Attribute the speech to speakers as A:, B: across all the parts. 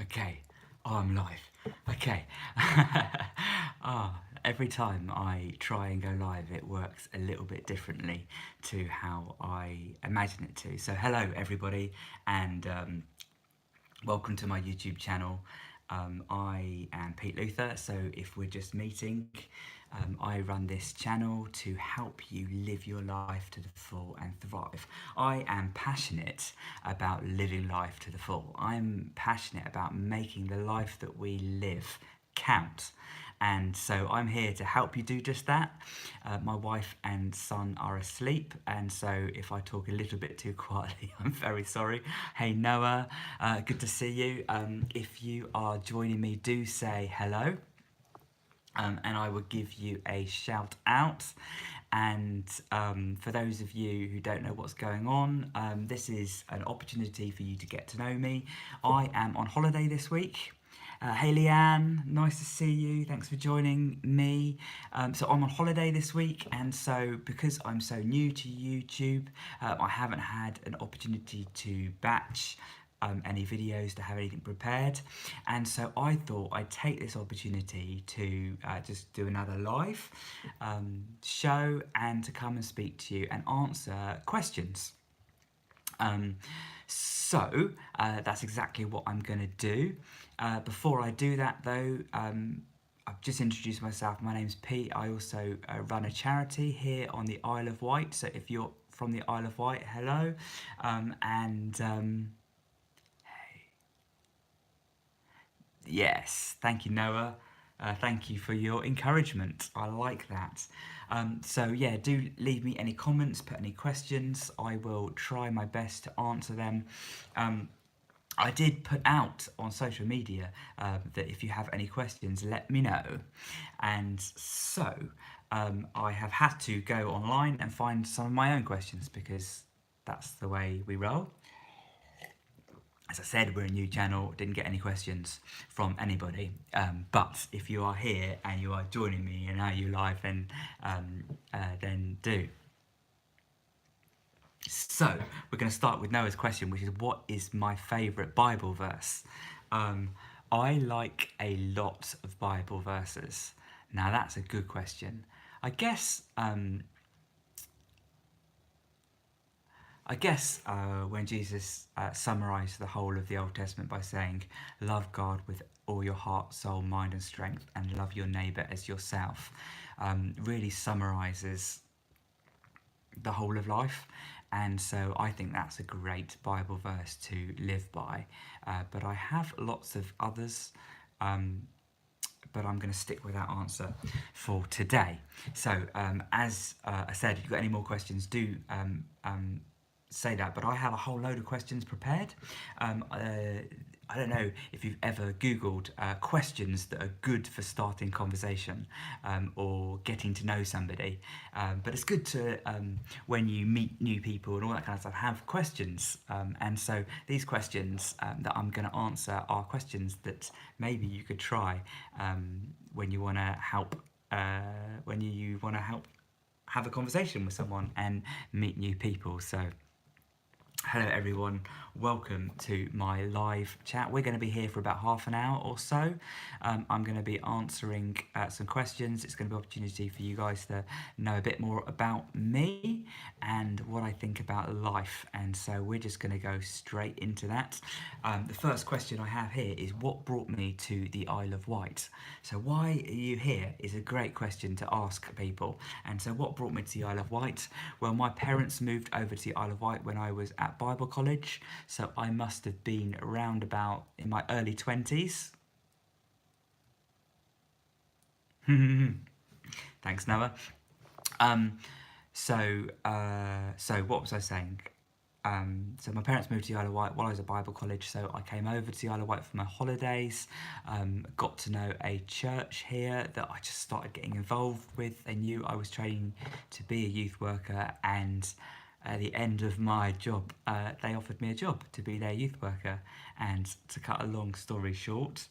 A: Okay. Oh, I'm live. Okay. Every time I try and go live, it works a little bit differently to how I imagine it to. So, hello, everybody, and welcome to my YouTube channel. I am Pete Luther, so if we're just meeting, I run this channel to help you live your life to the full and thrive. I am passionate about living life to the full. I'm passionate about making the life that we live count. And so I'm here to help you do just that. My wife and son are asleep, and so if I talk a little bit too quietly, I'm very sorry. Hey Noah, good to see you. If you are joining me, do say hello. And I will give you a shout out. And for those of you who don't know what's going on, this is an opportunity for you to get to know me. I am on holiday this week. Hey Leanne, nice to see you. Thanks for joining me. So I'm on holiday this week, and so because I'm so new to YouTube, I haven't had an opportunity to batch any videos, to have anything prepared, and so I thought I'd take this opportunity to just do another live show and to come and speak to you and answer questions. That's exactly what I'm going to do. Before I do that though, I've just introduced myself. My name's Pete. I also run a charity here on the Isle of Wight. So if you're from the Isle of Wight, hello. Yes, thank you, Noah. Thank you for your encouragement. I like that. So yeah, do leave me any comments, put any questions. I will try my best to answer them. I did put out on social media that if you have any questions, let me know. And so I have had to go online and find some of my own questions because that's the way we roll. As I said, we're a new channel, didn't get any questions from anybody. But if you are here and you are joining me and are you live, then do. So we're going to start with Noah's question, which is, what is my favourite Bible verse? I like a lot of Bible verses. Now that's a good question. I guess when Jesus summarised the whole of the Old Testament by saying, love God with all your heart, soul, mind and strength, and love your neighbour as yourself, really summarises the whole of life. And so I think that's a great Bible verse to live by. But I have lots of others. But I'm going to stick with that answer for today. So, as I said, if you've got any more questions, do say that. But I have a whole load of questions prepared. I don't know if you've ever Googled questions that are good for starting conversation or getting to know somebody. But it's good to, when you meet new people and all that kind of stuff, have questions. And so these questions that I'm going to answer are questions that maybe you could try when you want to help, have a conversation with someone and meet new people. So hello everyone, welcome to my live chat. We're going to be here for about half an hour or so. I'm going to be answering some questions. It's going to be an opportunity for you guys to know a bit more about me and what I think about life. And so we're just going to go straight into that. The first question I have here is, what brought me to the Isle of Wight? So why are you here is a great question to ask people. And so what brought me to the Isle of Wight? Well, my parents moved over to the Isle of Wight when I was at Bible college, so I must have been around about in my early 20s. Thanks, Noah. So what was I saying? So my parents moved to the Isle of Wight while I was at Bible college, so I came over to the Isle of Wight for my holidays, got to know a church here that I just started getting involved with. They knew I was training to be a youth worker, and at the end of my job, they offered me a job to be their youth worker. And to cut a long story short,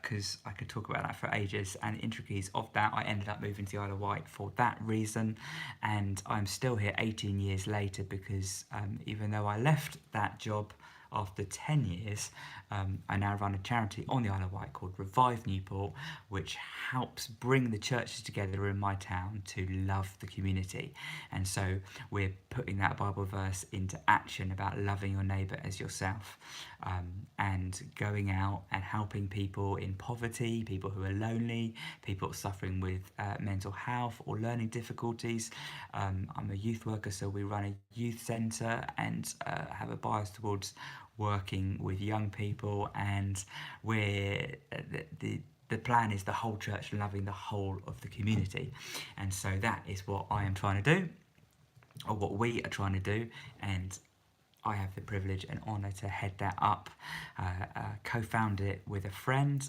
A: because I could talk about that for ages and the intricacies of that, I ended up moving to the Isle of Wight for that reason. And I'm still here 18 years later because even though I left that job, after 10 years, I now run a charity on the Isle of Wight called Revive Newport, which helps bring the churches together in my town to love the community. And so we're putting that Bible verse into action about loving your neighbour as yourself, and going out and helping people in poverty, people who are lonely, people suffering with mental health or learning difficulties. I'm a youth worker, so we run a youth centre and have a bias towards working with young people, and we're the plan is the whole church loving the whole of the community. And so that is what I am trying to do, or what we are trying to do, and I have the privilege and honour to head that up, co-found it with a friend,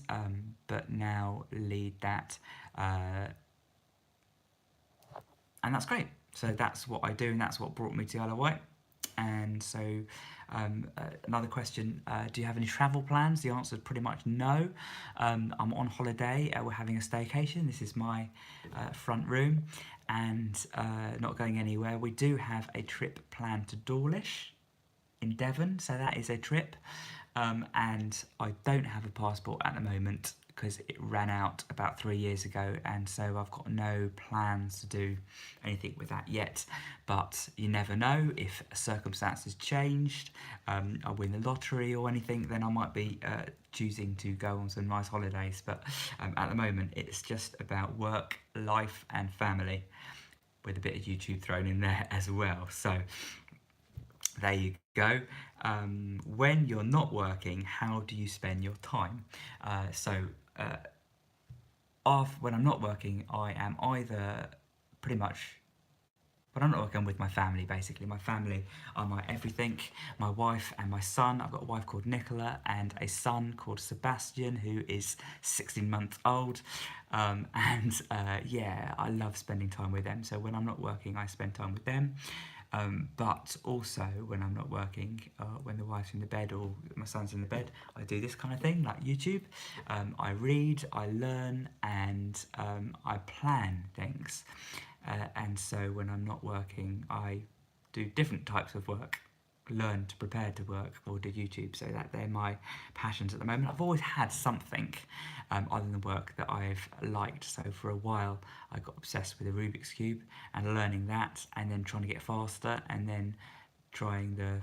A: but now lead that, and that's great. So that's what I do, and that's what brought me to Isle of Wight. And so another question, do you have any travel plans? The answer is pretty much no. I'm on holiday, we're having a staycation. This is my front room, and not going anywhere. We do have a trip planned to Dawlish in Devon, so that is a trip, and I don't have a passport at the moment because it ran out about 3 years ago, and so I've got no plans to do anything with that yet. But you never know, if circumstances changed, I win the lottery or anything, then I might be choosing to go on some nice holidays. But at the moment it's just about work, life and family, with a bit of YouTube thrown in there as well. So there you go. When you're not working, how do you spend your time? When I'm not working, I am either pretty much, when I'm not working, I'm with my family basically. My family are my everything, my wife and my son. I've got a wife called Nicola and a son called Sebastian, who is 16 months old. Yeah, I love spending time with them. So when I'm not working, I spend time with them. But also when I'm not working, when the wife's in the bed or my son's in the bed, I do this kind of thing like YouTube. I read, I learn, and I plan things. And so when I'm not working, I do different types of work, learn to prepare to work, or do YouTube. So that they're my passions at the moment. I've always had something other than work that I've liked. So for a while I got obsessed with the Rubik's Cube and learning that, and then trying to get faster, and then trying the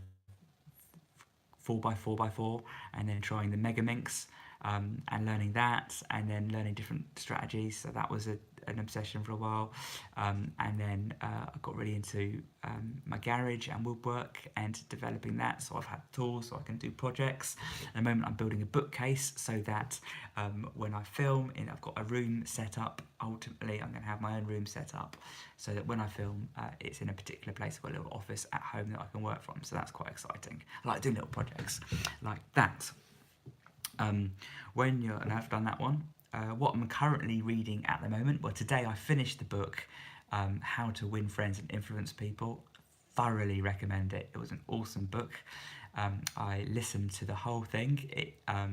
A: 4x4x4, and then trying the Mega Minx, and learning that, and then learning different strategies. So that was an obsession for a while, and then I got really into my garage and woodwork and developing that. So I've had tools so I can do projects. At the moment I'm building a bookcase so that when I film, I've got a room set up. Ultimately I'm going to have my own room set up so that when I film, it's in a particular place. I've got a little office at home that I can work from, so that's quite exciting. I like doing little projects like that. And I've done that one. What I'm currently reading at the moment, well, today I finished the book, How to Win Friends and Influence People. Thoroughly recommend it. It was an awesome book. I listened to the whole thing, I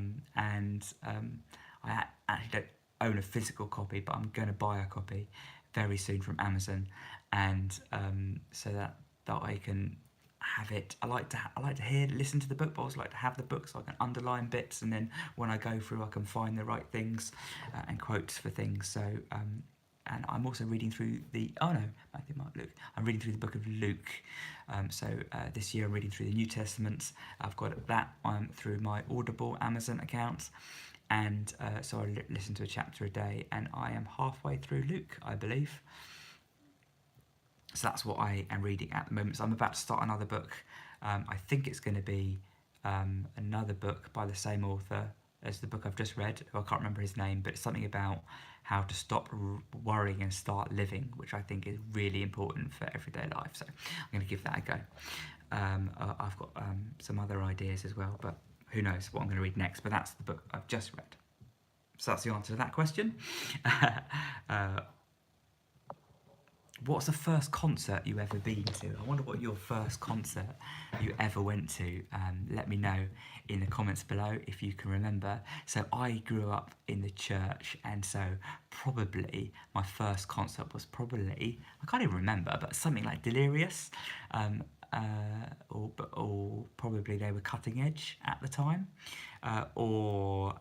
A: actually don't own a physical copy, but I'm going to buy a copy very soon from Amazon, and so that I can have it. I like to listen to the book, but I also like to have the book so I can underline bits, and then when I go through I can find the right things and quotes for things. So and I'm also reading through I'm reading through the book of Luke. This year I'm reading through the New Testament. I've got that through my Audible Amazon account, and so I listen to a chapter a day, and I am halfway through Luke, I believe. So that's what I am reading at the moment. So I'm about to start another book. I think it's going to be another book by the same author as the book I've just read. I can't remember his name, but it's something about how to stop worrying and start living, which I think is really important for everyday life. So I'm going to give that a go. I've got some other ideas as well, but who knows what I'm going to read next. But that's the book I've just read. So that's the answer to that question. What's the first concert you ever been to? I wonder what your first concert you ever went to. Let me know in the comments below if you can remember. So I grew up in the church, and so probably my first concert was I can't even remember, but something like Delirious. or probably they were cutting edge at the time, or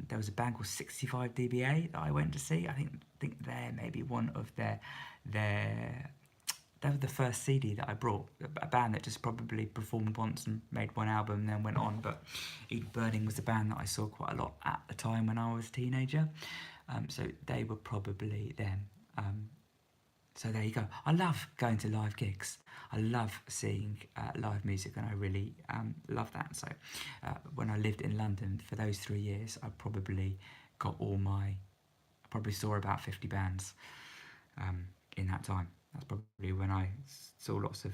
A: there was a band called 65 dBA that I went to see. I think they're maybe one of their they were the first CD that I brought, a band that just probably performed once and made one album and then went on. But Eat Burning was a band that I saw quite a lot at the time when I was a teenager. So they were probably them. So there you go. I love going to live gigs. I love seeing live music, and I really love that. So when I lived in London for those 3 years, I probably saw about 50 bands in that time. That's probably when I saw lots of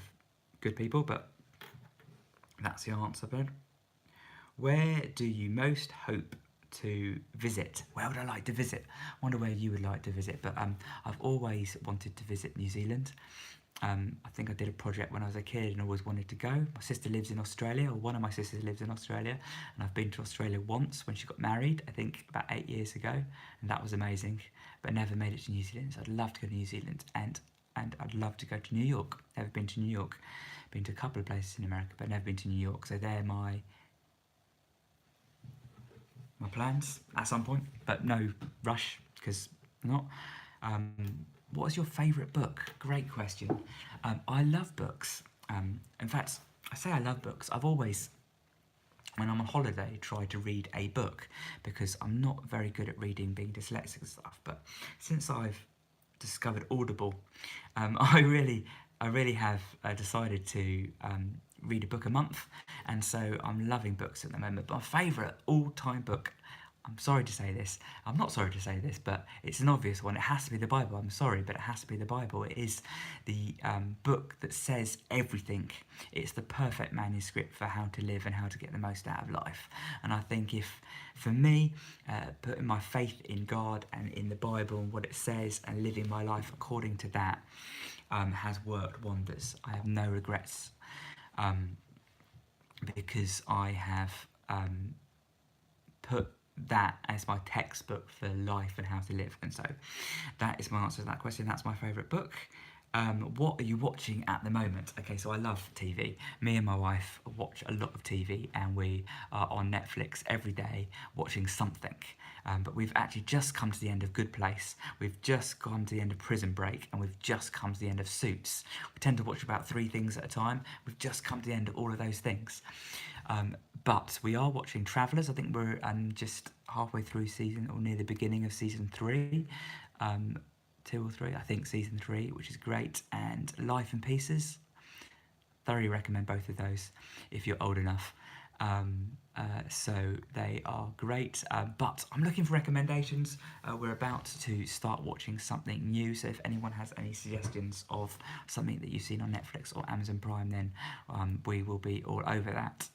A: good people, but that's the answer, Ben. Where do you most hope to visit? Where would I like to visit? I wonder where you would like to visit, but I've always wanted to visit New Zealand. I think I did a project when I was a kid and always wanted to go. My sister lives in Australia, or one of my sisters lives in Australia, and I've been to Australia once when she got married, I think about 8 years ago, and that was amazing, but never made it to New Zealand. So I'd love to go to New Zealand, and I'd love to go to New York. Never been to New York. Been to a couple of places in America, but never been to New York. So they're my plans at some point, but no rush, because not. What is your favourite book? Great question. I love books. In fact, I say I love books. I've always, when I'm on holiday, tried to read a book, because I'm not very good at reading, being dyslexic and stuff. But since I've discovered Audible, I really have decided to read a book a month, and so I'm loving books at the moment. But my favourite all-time book, I'm sorry to say this, I'm not sorry to say this, but it's an obvious one. It has to be the Bible. I'm sorry, but it has to be the Bible. It is the book that says everything. It's the perfect manuscript for how to live and how to get the most out of life. And I think if, for me, putting my faith in God and in the Bible and what it says and living my life according to that has worked wonders. I have no regrets, because I have put that as my textbook for life and how to live. And so that is my answer to that question. That's my favourite book. What are you watching at the moment? Okay, so I love TV. Me and my wife watch a lot of TV, and we are on Netflix every day watching something. But we've actually just come to the end of Good Place. We've just gone to the end of Prison Break, and we've just come to the end of Suits. We tend to watch about 3 things at a time. We've just come to the end of all of those things. But we are watching Travellers. I think we're just halfway through season, or near the beginning of season 3. 2 or 3, I think season 3, which is great, and Life in Pieces. Thoroughly recommend both of those if you're old enough. So they are great, but I'm looking for recommendations. We're about to start watching something new, so if anyone has any suggestions of something that you've seen on Netflix or Amazon Prime, then we will be all over that.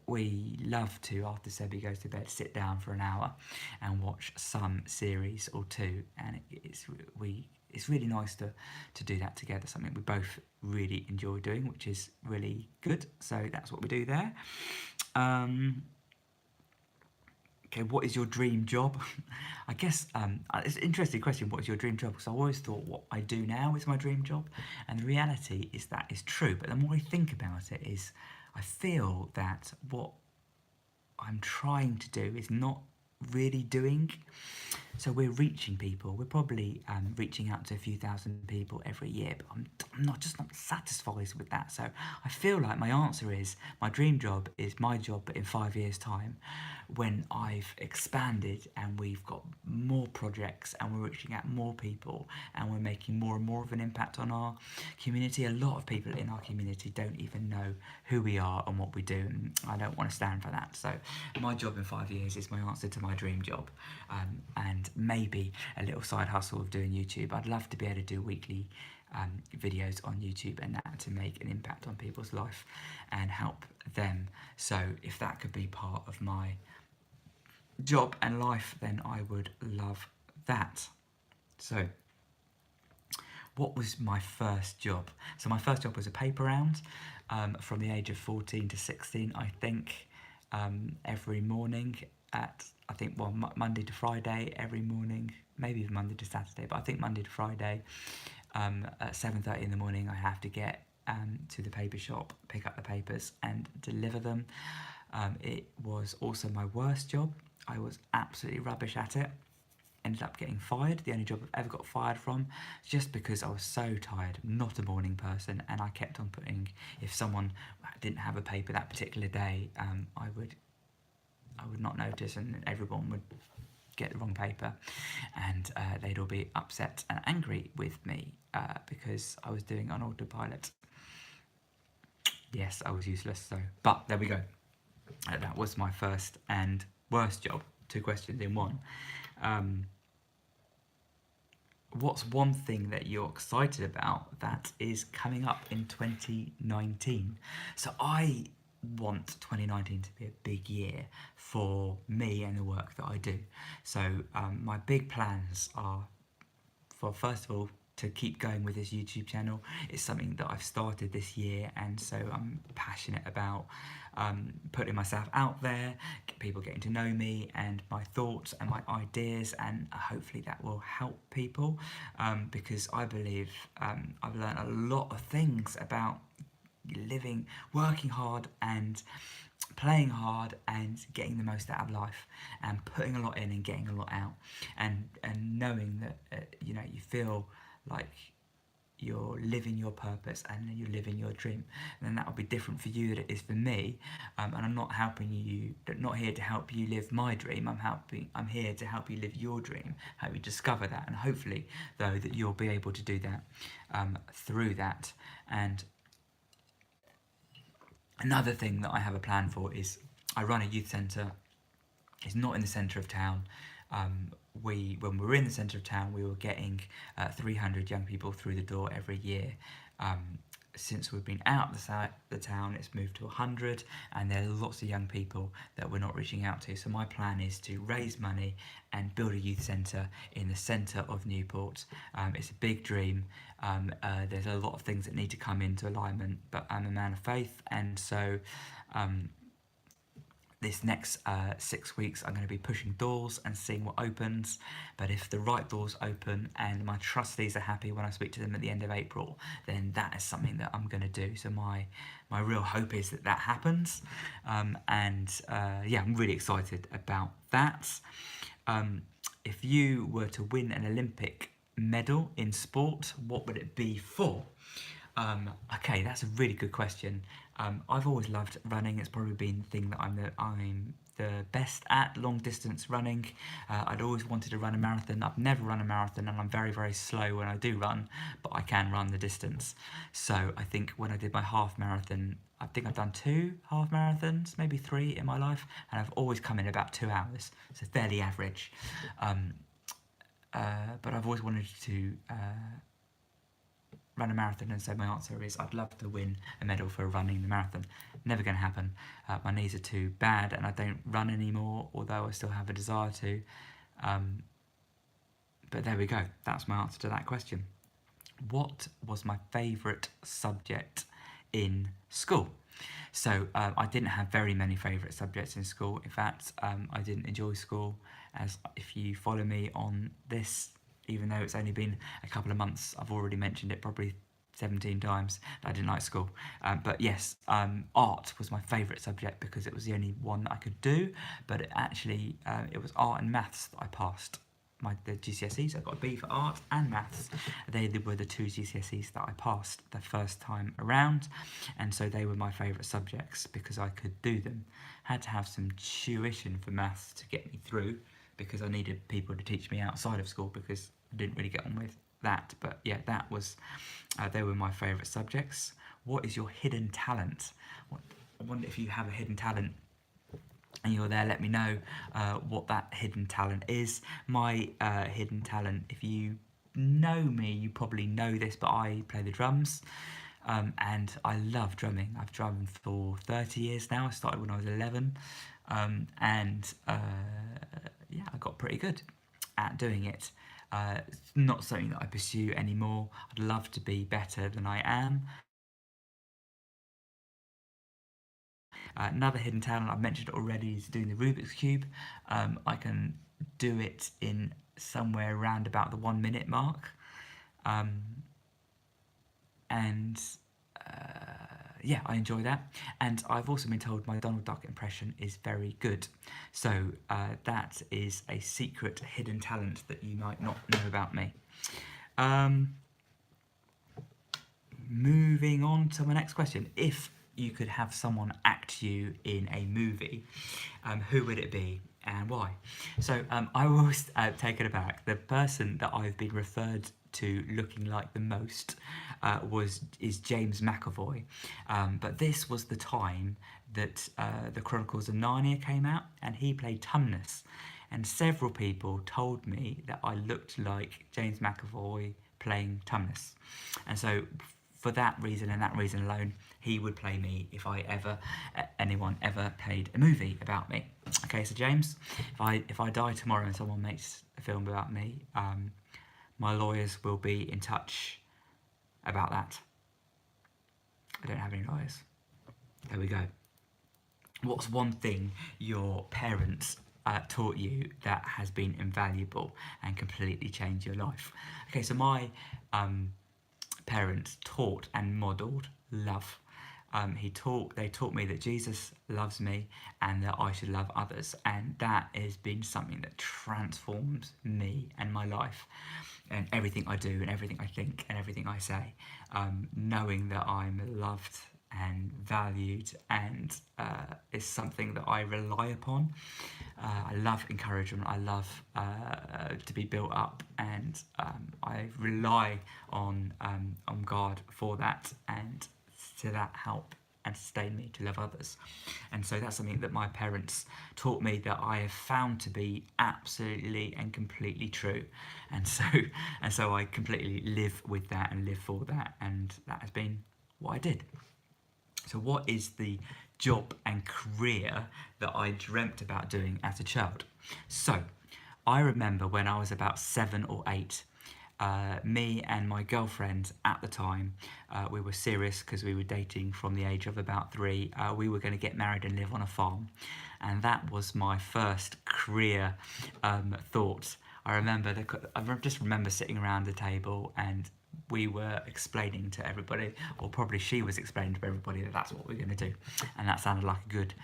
A: We love to, after Sebi goes to bed, sit down for an hour and watch some series or two, and it's really nice to do that together, something we both really enjoy doing, which is really good. So that's what we do there. Okay, what is your dream job? I guess it's an interesting question, what is your dream job? Because I always thought what I do now is my dream job, and the reality is that is true, but the more I think about it, is I feel that what I'm trying to do is not really doing. So we're reaching people. We're probably reaching out to a few thousand people every year, but I'm not satisfied with that. So I feel like my answer is my dream job is my job, but in 5 years' time, when I've expanded and we've got more projects and we're reaching out more people and we're making more and more of an impact on our community. A lot of people in our community don't even know who we are and what we do, and I don't want to stand for that. So my job in 5 years is my answer to my dream job, and maybe a little side hustle of doing YouTube. I'd love to be able to do weekly videos on YouTube and that to make an impact on people's life and help them. So if that could be part of my job and life, then I would love that. So what was my first job? So my first job was a paper round from the age of 14 to 16, I think, every morning at, I think, well, Monday to Friday every morning, maybe even Monday to Saturday, but I think Monday to Friday at 7:30 in the morning I have to get to the paper shop, pick up the papers and deliver them. It was also my worst job. I was absolutely rubbish at it. Ended up getting fired, the only job I've ever got fired from, just because I was so tired. I'm not a morning person, and I kept on putting, if someone didn't have a paper that particular day, I would not notice, and everyone would get the wrong paper, and they'd all be upset and angry with me because I was doing on autopilot. Yes, I was useless, so, but there we go. That was my first and worst job. 2 questions in one. What's one thing that you're excited about that is coming up in 2019? So I want 2019 to be a big year for me and the work that I do. So my big plans are, for first of all, to keep going with this YouTube channel. It's something that I've started this year, and so I'm passionate about putting myself out there, people getting to know me and my thoughts and my ideas, and hopefully that will help people, because I believe I've learned a lot of things about living, working hard and playing hard and getting the most out of life, and putting a lot in and getting a lot out, and knowing that you feel like you're living your purpose and you're living your dream, and then that will be different for you than it is for me. And I'm not here to help you live my dream. I'm here to help you live your dream, help you discover that, and hopefully, though, that you'll be able to do that through that. And another thing that I have a plan for is I run a youth centre. It's not in the centre of town. When we were in the centre of town, we were getting 300 young people through the door every year. Since we've been out the town, it's moved to 100, and there are lots of young people that we're not reaching out to. So my plan is to raise money and build a youth centre in the centre of Newport. It's a big dream. There's a lot of things that need to come into alignment, but I'm a man of faith, and so this next 6 weeks I'm going to be pushing doors and seeing what opens. But if the right doors open and my trustees are happy when I speak to them at the end of April, then that is something that I'm going to do. So my real hope is that that happens, and yeah, I'm really excited about that. If you were to win an Olympic medal in sport, what would it be for? Okay, that's a really good question. I've always loved running. It's probably been the thing that I'm the best at, long distance running. I'd always wanted to run a marathon. I've never run a marathon, and I'm very, very slow when I do run, but I can run the distance. So I think when I did my half marathon, I think I've done 2 half marathons, maybe 3 in my life, and I've always come in about 2 hours, so fairly average. But I've always wanted to run a marathon, and so my answer is I'd love to win a medal for running the marathon. Never going to happen. My knees are too bad and I don't run anymore, although I still have a desire to. But there we go, that's my answer to that question. What was my favourite subject in school? So I didn't have very many favourite subjects in school. In fact, I didn't enjoy school, as if you follow me on this, even though it's only been a couple of months, I've already mentioned it probably 17 times that I didn't like school. But yes, art was my favourite subject because it was the only one that I could do, but it was art and maths that I passed. The GCSEs, I got a B for art and maths. They were the 2 GCSEs that I passed the first time around, and so they were my favourite subjects because I could do them. Had to have some tuition for maths to get me through, because I needed people to teach me outside of school because I didn't really get on with that. But yeah, they were my favourite subjects. What is your hidden talent? I wonder if you have a hidden talent and you're there, let me know what that hidden talent is. My hidden talent, if you know me, you probably know this, but I play the drums. And I love drumming. I've drummed for 30 years now. I started when I was 11. Yeah, I got pretty good at doing it. It's not something that I pursue anymore. I'd love to be better than I am. Another hidden talent I've mentioned already is doing the Rubik's Cube. I can do it in somewhere around about the 1 minute mark. And yeah, I enjoy that. And I've also been told my Donald Duck impression is very good. So that is a secret hidden talent that you might not know about me. Um, Moving on to my next question. If you could have someone act you in a movie, who would it be and why? So I was taken aback. The person that I've been referred to looking like the most is James McAvoy. But this was the time that the Chronicles of Narnia came out, and he played Tumnus. And several people told me that I looked like James McAvoy playing Tumnus. And so for that reason and that reason alone, he would play me if anyone ever played a movie about me. Okay, so James, if I die tomorrow and someone makes a film about me, my lawyers will be in touch about that. I don't have any lawyers. There we go. What's one thing your parents taught you that has been invaluable and completely changed your life? Okay, so my parents taught and modelled love. They taught me that Jesus loves me and that I should love others, and that has been something that transforms me and my life and everything I do and everything I think and everything I say. Knowing that I'm loved and valued and is something that I rely upon. I love encouragement. I love to be built up, and I rely on God for that, and to that help and sustain me to love others. And so that's something that my parents taught me that I have found to be absolutely and completely true. And so I completely live with that and live for that, and that has been what I did. So what is the job and career that I dreamt about doing as a child? So I remember when I was about 7 or 8, me and my girlfriend at the time, we were serious because we were dating from the age of about 3. We were going to get married and live on a farm, and that was my first career thought. I just remember sitting around the table, and we were explaining to everybody, or probably she was explaining to everybody, that that's what we're going to do, and that sounded like a good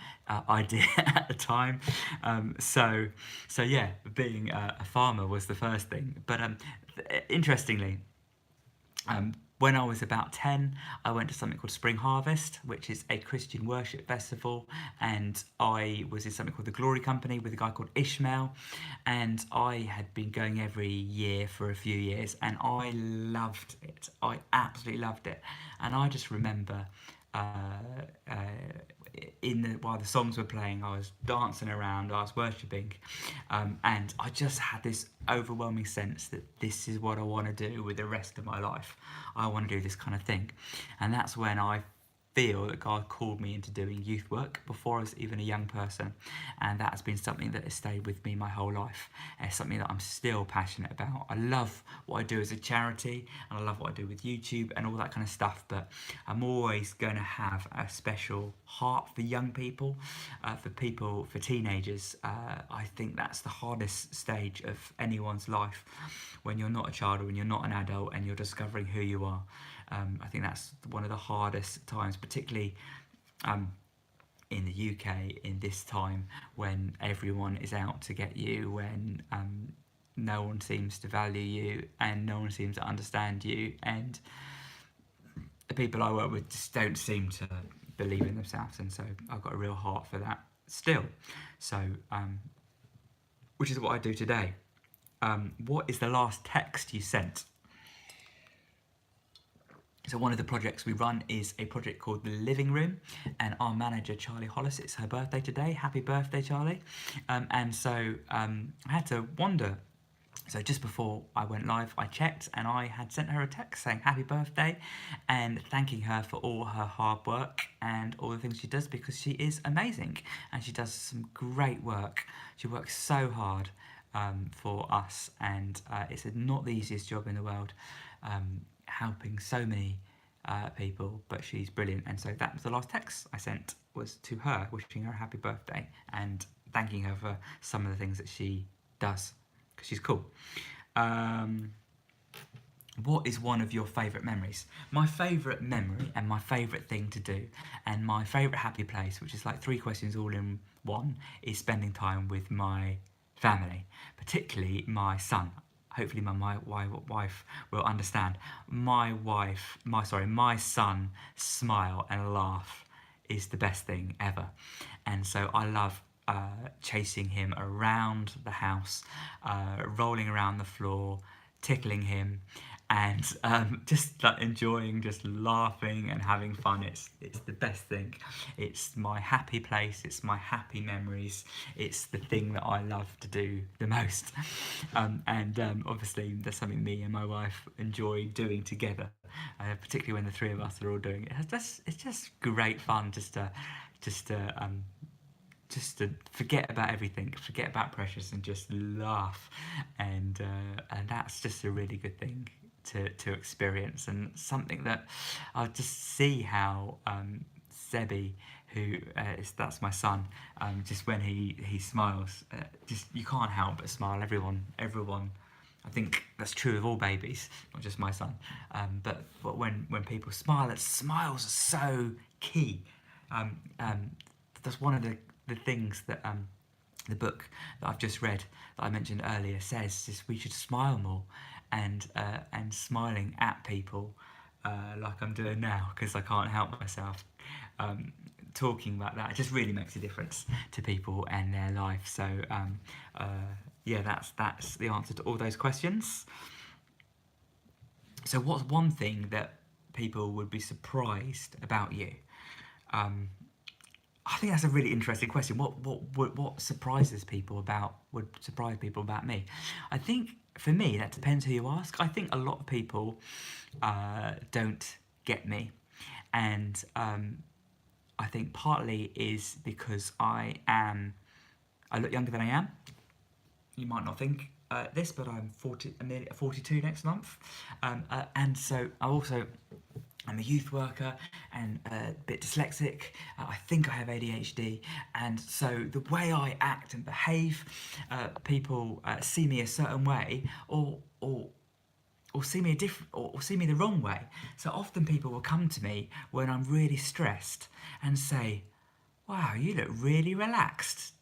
A: idea at the time. So yeah, being a farmer was the first thing. But interestingly, when I was about 10, I went to something called Spring Harvest, which is a Christian worship festival, and I was in something called the Glory Company with a guy called Ishmael, and I had been going every year for a few years, and I loved it. I absolutely loved it. And I just remember while the songs were playing, I was dancing around, I was worshipping, and I just had this overwhelming sense that this is what I want to do with the rest of my life. I want to do this kind of thing. And that's when I feel that God called me into doing youth work before I was even a young person, and that has been something that has stayed with me my whole life. It's something that I'm still passionate about. I love what I do as a charity, and I love what I do with YouTube and all that kind of stuff, but I'm always going to have a special heart for young people, for teenagers. I think that's the hardest stage of anyone's life, when you're not a child or when you're not an adult and you're discovering who you are. I think that's one of the hardest times, particularly in the UK in this time, when everyone is out to get you, when no one seems to value you and no one seems to understand you, and the people I work with just don't seem to believe in themselves. And so I've got a real heart for that still. So, which is what I do today. What is the last text you sent? So one of the projects we run is a project called The Living Room, and our manager, Charlie Hollis, it's her birthday today. Happy birthday, Charlie. And so I had to wonder. So just before I went live, I checked, and I had sent her a text saying happy birthday and thanking her for all her hard work and all the things she does, because she is amazing and she does some great work. She works so hard for us, and it's not the easiest job in the world, helping so many people, but she's brilliant. And so that was the last text I sent, was to her, wishing her a happy birthday and thanking her for some of the things that she does, because she's cool. what is one of your favourite memories? My favourite memory and my favourite thing to do and my favourite happy place, which is like 3 questions all in one, is spending time with my family, particularly my son. Hopefully my wife will understand. My son smile and laugh is the best thing ever. And so I love chasing him around the house, rolling around the floor, tickling him, and just like enjoying, just laughing and having fun. It's the best thing. It's my happy place. It's my happy memories. It's the thing that I love to do the most. And obviously that's something me and my wife enjoy doing together, particularly when the three of us are all doing it. It's just great fun just to just to forget about everything, forget about pressures, and just laugh, and that's just a really good thing to experience, and something that I just see how Sebi, who that's my son, just when he smiles, just you can't help but smile. Everyone. I think that's true of all babies, not just my son. But when people smile, smiles are so key. Um, um, that's one of the things that the book that I've just read that I mentioned earlier says is we should smile more, and smiling at people like I'm doing now, because I can't help myself. Talking about that, it just really makes a difference to people and their life. So uh, yeah, that's the answer to all those questions. So what's one thing that people would be surprised about you? Um, I think that's a really interesting question. What surprises people about would surprise people about me? I think for me that depends who you ask. I think a lot of people don't get me, and I think partly is because I look younger than I am. You might not think this, but I'm 40, I'm nearly 42 next month, and so I'm a youth worker and a bit dyslexic. I think I have ADHD, and so the way I act and behave, people see me a certain way, or see me a different, or see me the wrong way. So often people will come to me when I'm really stressed and say, "Wow, you look really relaxed."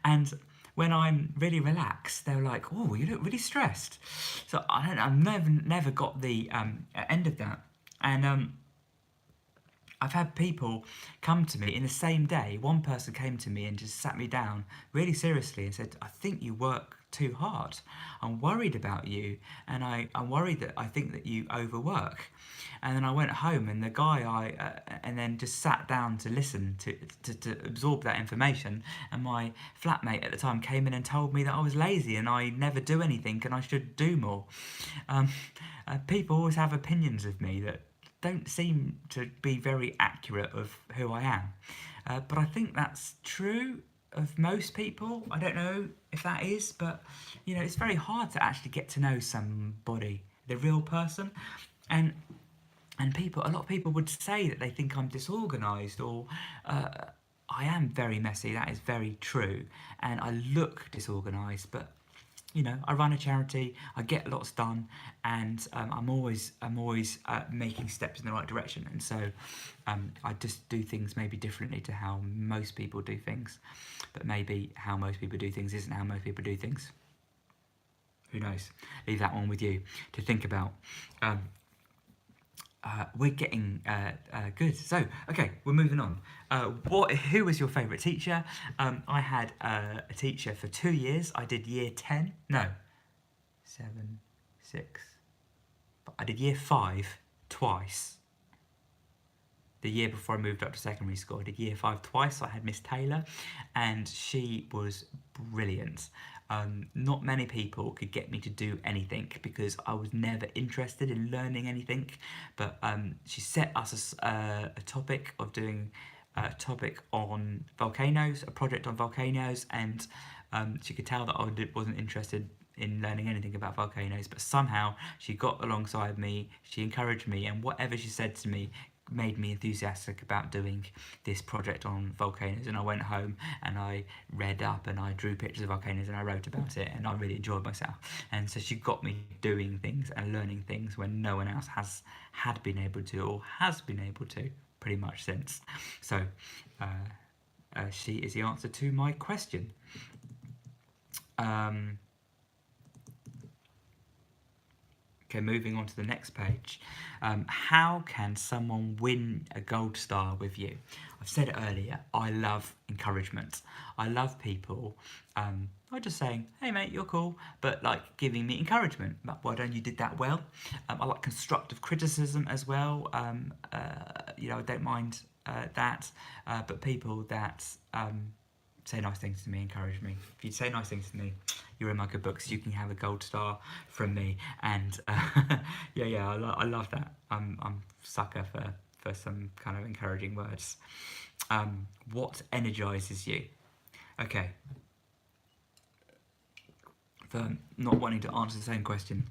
A: And when I'm really relaxed, they're like, "Oh, you look really stressed." So I don't know, I've never got the end of that, and I've had people come to me in the same day. One person came to me and just sat me down really seriously and said, "I think you work too hard. I'm worried about you, and I'm worried that I think that you overwork." And then I went home, and the guy and then just sat down to listen to absorb that information. And my flatmate at the time came in and told me that I was lazy and I never do anything and I should do more. Um, People always have opinions of me that don't seem to be very accurate of who I am. But I think that's true of most people. I don't know if that is, but it's very hard to actually get to know somebody, the real person, and a lot of people would say that they think I'm disorganised, or I am very messy. That is very true, and I look disorganised, but I run a charity. I get lots done, and I'm always making steps in the right direction. And so I just do things maybe differently to how most people do things, but maybe how most people do things isn't how most people do things. Who knows? Leave that one with you to think about. We're getting good. So, okay, we're moving on. Who was your favourite teacher? I had a teacher for 2 years. I did year 10. No, 7, 6. I did year 5 twice. The year before I moved up to secondary school, I did year 5 twice. I had Miss Taylor, and she was brilliant. Not many people could get me to do anything because I was never interested in learning anything. But she set us a topic of doing a topic on volcanoes, a project on volcanoes, and she could tell that I wasn't interested in learning anything about volcanoes, but somehow she got alongside me, she encouraged me, and whatever she said to me made me enthusiastic about doing this project on volcanoes. And I went home and I read up and I drew pictures of volcanoes and I wrote about it, and I really enjoyed myself. And so she got me doing things and learning things when no one else had been able to, or has been able to, pretty much since. So she is the answer to my question. Okay, moving on to the next page. How can someone win a gold star with you? I've said it earlier, I love encouragement. I love people not just saying, hey mate, you're cool, but like giving me encouragement. Like, well done, you did that well. I like constructive criticism as well. You know, I don't mind that, but people that say nice things to me, encourage me. If you say nice things to me, you're in my good books. You can have a gold star from me. And yeah, I love that. I'm a sucker for some kind of encouraging words. What energizes you? Okay. For not wanting to answer the same question,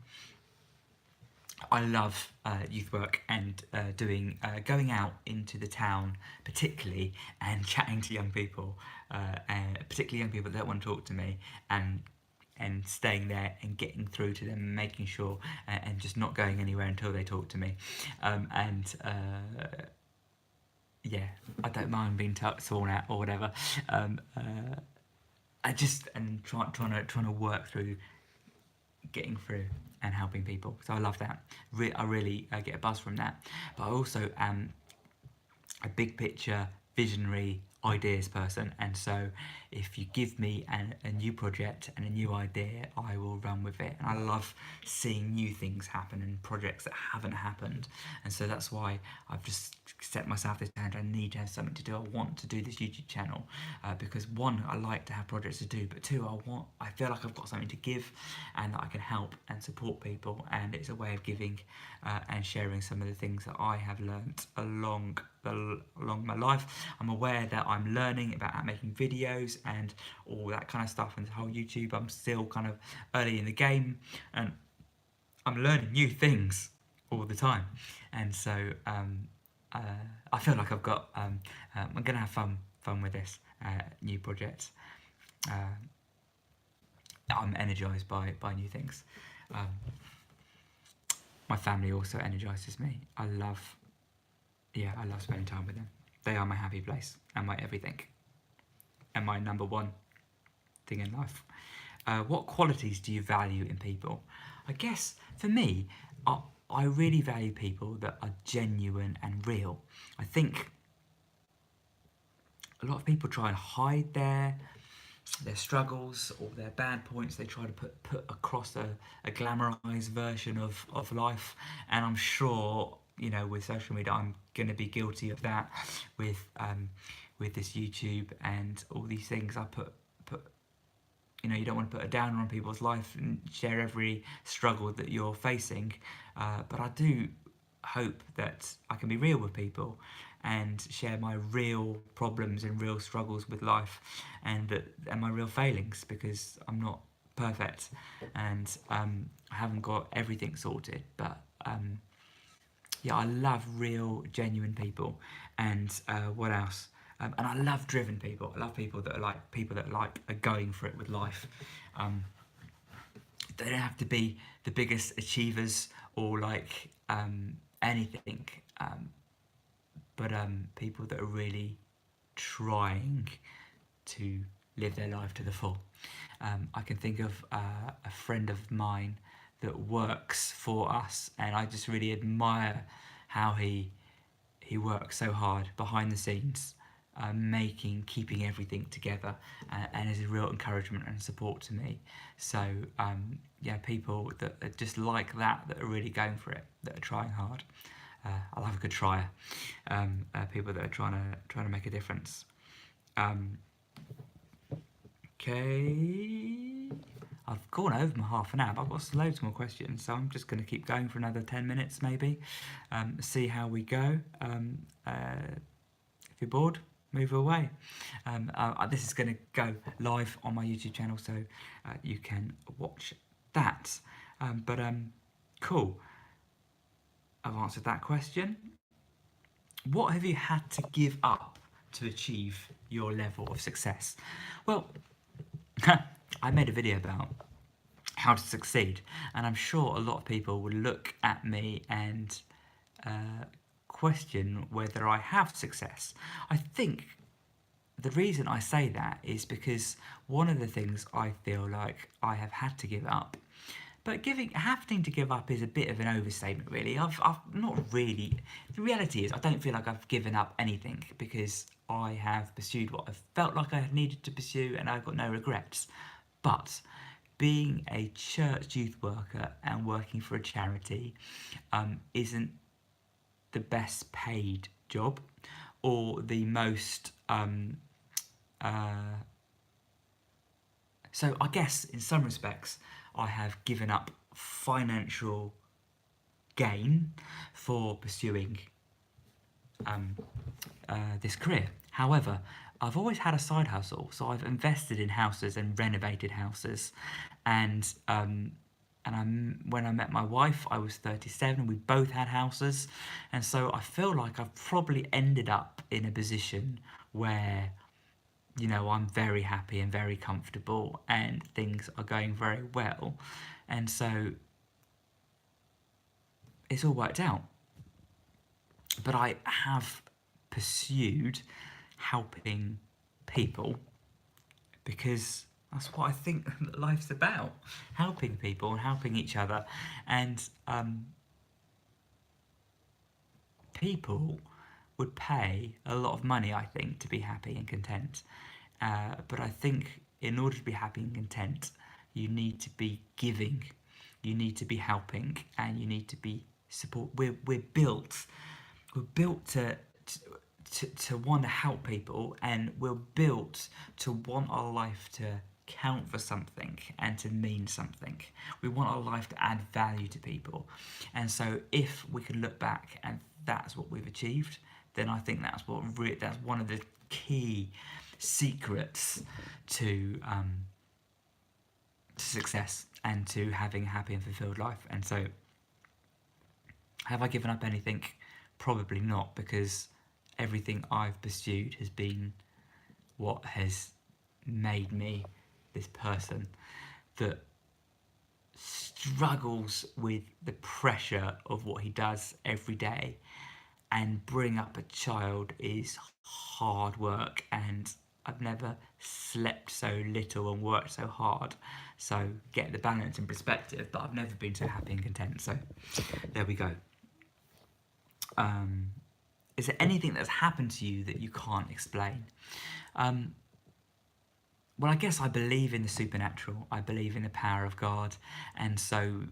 A: I love youth work and going out into the town, particularly, and chatting to young people, and particularly young people that don't want to talk to me, and staying there and getting through to them, making sure, and just not going anywhere until they talk to me, yeah, I don't mind being sworn at or whatever. I just and trying to work through getting through and helping people. So I love that. I really get a buzz from that. But I also am a big picture, visionary ideas person, and so if you give me a new project and a new idea, I will run with it. And I love seeing new things happen and projects that haven't happened, and so that's why I've just set myself this challenge. I need to have something to do. I want to do this YouTube channel because one, I like to have projects to do, but two, I feel like I've got something to give and that I can help and support people, and it's a way of giving and sharing some of the things that I have learnt along my life. I'm aware that I'm learning about making videos and all that kind of stuff, and the whole YouTube, I'm still kind of early in the game and I'm learning new things all the time, and so I feel like I've got I'm gonna have fun with this new project. I'm energized by new things. My family also energizes me. I love spending time with them. They are my happy place and my everything and my number one thing in life. What qualities do you value in people? I guess for me, I really value people that are genuine and real. I think a lot of people try and hide their struggles or their bad points. They try to put across a glamorized version of life, and I'm sure, you know, with social media I'm going to be guilty of that with this YouTube and all these things. I put you know, you don't want to put a downer on people's life and share every struggle that you're facing, but I do hope that I can be real with people and share my real problems and real struggles with life, and my real failings, because I'm not perfect and I haven't got everything sorted, but yeah, I love real, genuine people. And what else? And I love driven people. I love people that are going for it with life. They don't have to be the biggest achievers or like anything, but people that are really trying to live their life to the full. I can think of a friend of mine that works for us, and I just really admire how he works so hard behind the scenes, keeping everything together, and is a real encouragement and support to me. So yeah, people that are just like that are really going for it, that are trying hard. I love a good trier. People that are trying to make a difference. Okay, I've gone over my half an hour, but I've got loads more questions, so I'm just going to keep going for another 10 minutes maybe, see how we go. If you're bored, move away. This is going to go live on my YouTube channel, so you can watch that. Cool. I've answered that question. what have you had to give up to achieve your level of success? Well, I made a video about how to succeed, and I'm sure a lot of people would look at me and question whether I have success. I think the reason I say that is because one of the things I feel like I have had to give up, but having to give up is a bit of an overstatement, really. I've not really. The reality is, I don't feel like I've given up anything because I have pursued what I felt like I had needed to pursue, and I've got no regrets. But being a church youth worker and working for a charity isn't the best paid job or the most so I guess in some respects I have given up financial gain for pursuing this career. However, I've always had a side hustle, so I've invested in houses and renovated houses, and when I met my wife, I was 37. We both had houses, and so I feel like I've probably ended up in a position where, you know, I'm very happy and very comfortable, and things are going very well, and so it's all worked out. But I have pursued helping people because that's what I think life's about, helping people and helping each other. And people would pay a lot of money, I think, to be happy and content. But I think in order to be happy and content, you need to be giving, you need to be helping, and you need to be support. We're built to want to help people, and we're built to want our life to count for something and to mean something. We want our life to add value to people, and so if we can look back and that's what we've achieved, then I think that's one of the key secrets to success and to having a happy and fulfilled life. And so, have I given up anything? Probably not, because everything I've pursued has been what has made me this person that struggles with the pressure of what he does every day. And bring up a child is hard work, and I've never slept so little and worked so hard. So get the balance and perspective, but I've never been so happy and content. So there we go. Is there anything that's happened to you that you can't explain? Well, I guess I believe in the supernatural. I believe in the power of God. And so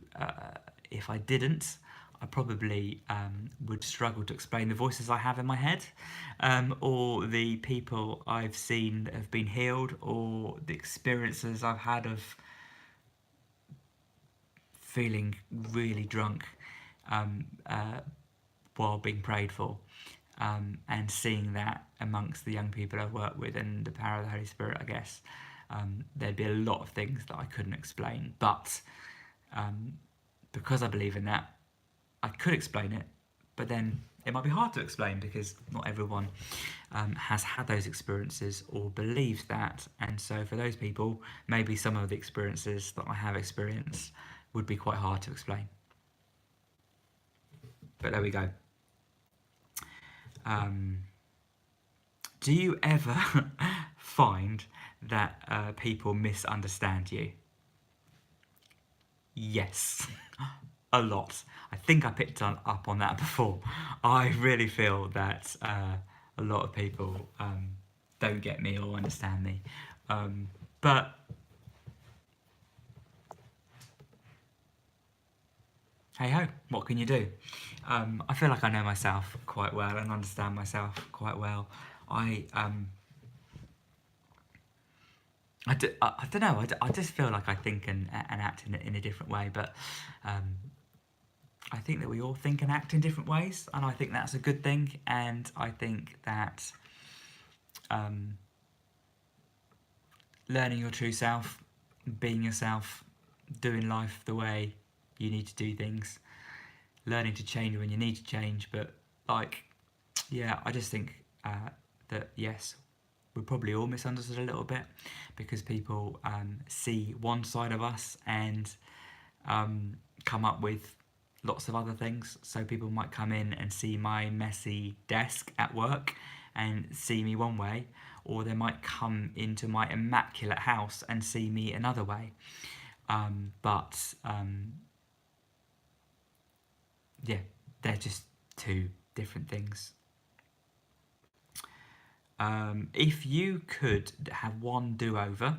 A: if I didn't, I probably would struggle to explain the voices I have in my head, or the people I've seen that have been healed, or the experiences I've had of feeling really drunk while being prayed for, and seeing that amongst the young people I work with and the power of the Holy Spirit, I guess. There'd be a lot of things that I couldn't explain, but because I believe in that, I could explain it, but then it might be hard to explain because not everyone has had those experiences or believes that. And so for those people, maybe some of the experiences that I have experienced would be quite hard to explain. But there we go. Do you ever find that people misunderstand you? Yes, a lot. I think I picked up on that before. I really feel that a lot of people don't get me or understand me. But hey ho, what can you do? I feel like I know myself quite well and understand myself quite well. I don't know, I just feel like I think and act in a different way, but I think that we all think and act in different ways, and I think that's a good thing, and I think that learning your true self, being yourself, doing life the way you need to do things, learning to change when you need to change, but like yeah, I just think that yes, we're probably all misunderstood a little bit because people see one side of us and come up with lots of other things. So people might come in and see my messy desk at work and see me one way, or they might come into my immaculate house and see me another way. But yeah, they're just two different things. If you could have one do-over,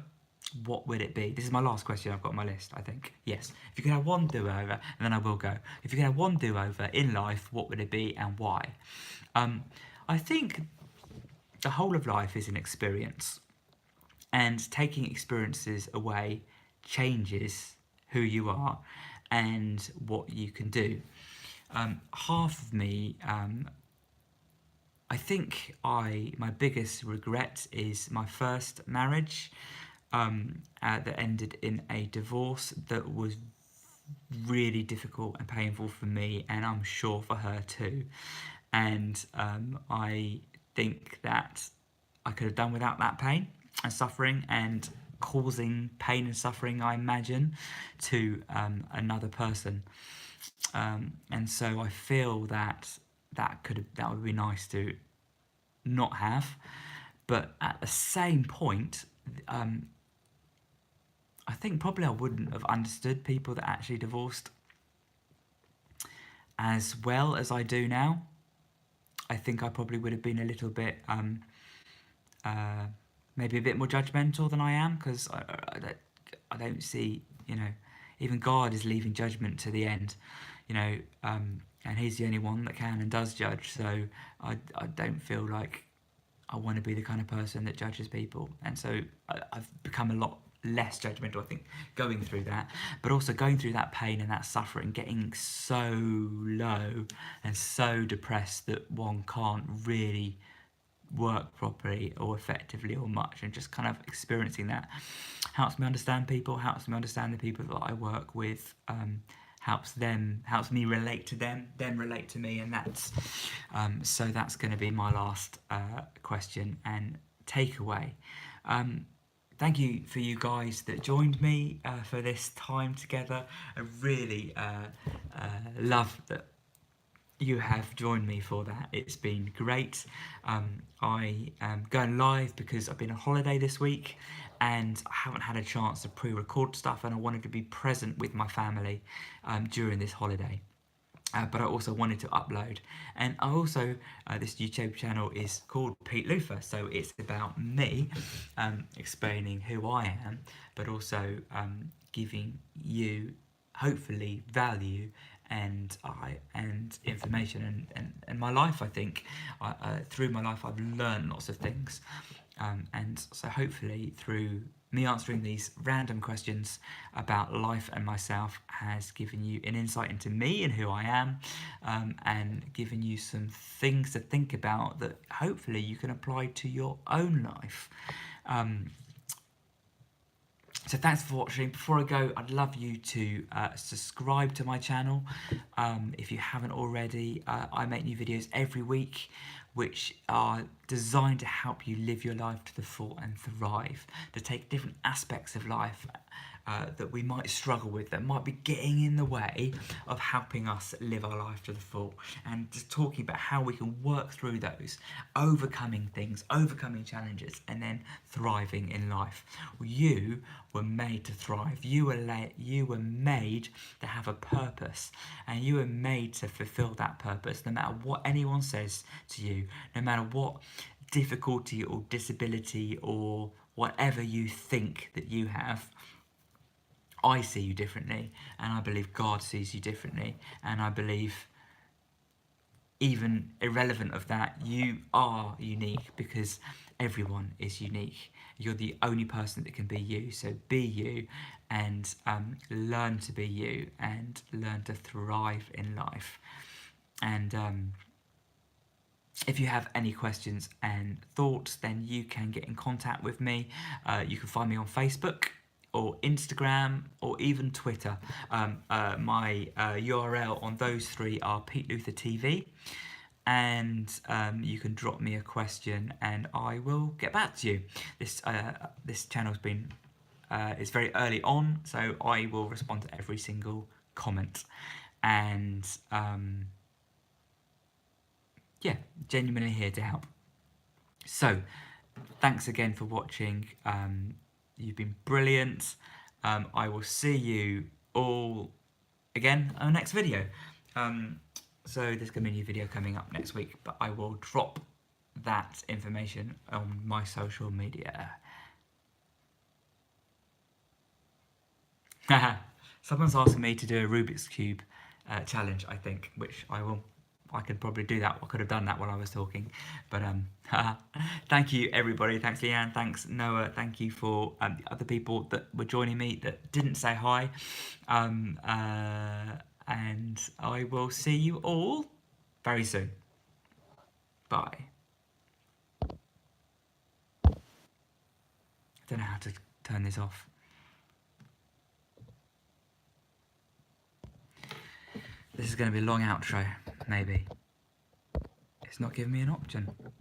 A: what would it be? This is my last question I've got on my list, I think. Yes. If you could have one do-over, and then I will go. If you could have one do-over in life, what would it be and why? Um, I think the whole of life is an experience, and taking experiences away changes who you are and what you can do. Half of me I think my biggest regret is my first marriage that ended in a divorce that was really difficult and painful for me, and I'm sure for her too. And I think that I could have done without that pain and suffering and causing pain and suffering, I imagine, to another person. And so I feel that that would be nice to not have. But at the same point, I think probably I wouldn't have understood people that actually divorced as well as I do now. I think I probably would have been a little bit, maybe a bit more judgmental than I am, because I don't see, even God is leaving judgment to the end, and He's the only one that can and does judge. So I don't feel like I want to be the kind of person that judges people, and so I've become a lot less judgmental, I think, going through that, but also going through that pain and that suffering, getting so low and so depressed that one can't really work properly or effectively or much, and just kind of experiencing that helps me understand people, helps me understand the people that I work with, helps me relate to them relate to me, and so that's going to be my last question and takeaway. Thank you for you guys that joined me for this time together. I really love that you have joined me for that. It's been great. I am going live because I've been on holiday this week and I haven't had a chance to pre-record stuff, and I wanted to be present with my family during this holiday. But I also wanted to upload, and I also this YouTube channel is called Pete Luther, so it's about me explaining who I am, but also giving you hopefully value and information and my life. I think through my life I've learned lots of things, and so hopefully through me answering these random questions about life and myself has given you an insight into me and who I am, and given you some things to think about that hopefully you can apply to your own life. So thanks for watching. Before I go, I'd love you to subscribe to my channel if you haven't already. I make new videos every week which are designed to help you live your life to the full and thrive, to take different aspects of life that we might struggle with, that might be getting in the way of helping us live our life to the full, and just talking about how we can work through those, overcoming things, overcoming challenges, and then thriving in life. You were made to thrive. You were made to have a purpose, and you were made to fulfill that purpose, no matter what anyone says to you, no matter what difficulty or disability or whatever you think that you have. I see you differently, and I believe God sees you differently, and I believe, even irrelevant of that, you are unique, because everyone is unique. You're the only person that can be you, so be you, and learn to be you, and learn to thrive in life. And if you have any questions and thoughts, then you can get in contact with me. You can find me on Facebook or Instagram or even Twitter. My URL on those three are Pete Luther TV. and you can drop me a question and I will get back to you. This channel's been it's very early on, so I will respond to every single comment, and yeah, genuinely here to help. So thanks again for watching. You've been brilliant. I will see you all again on the next video. So there's going to be a new video coming up next week, but I will drop that information on my social media. Someone's asking me to do a Rubik's Cube challenge, I think, which I will. I could probably do that. I could have done that while I was talking, but thank you everybody. Thanks Leanne. Thanks Noah. Thank you for the other people that were joining me that didn't say hi, and I will see you all very soon. Bye. I don't know how to turn this off. This is going to be a long outro, maybe. It's not giving me an option.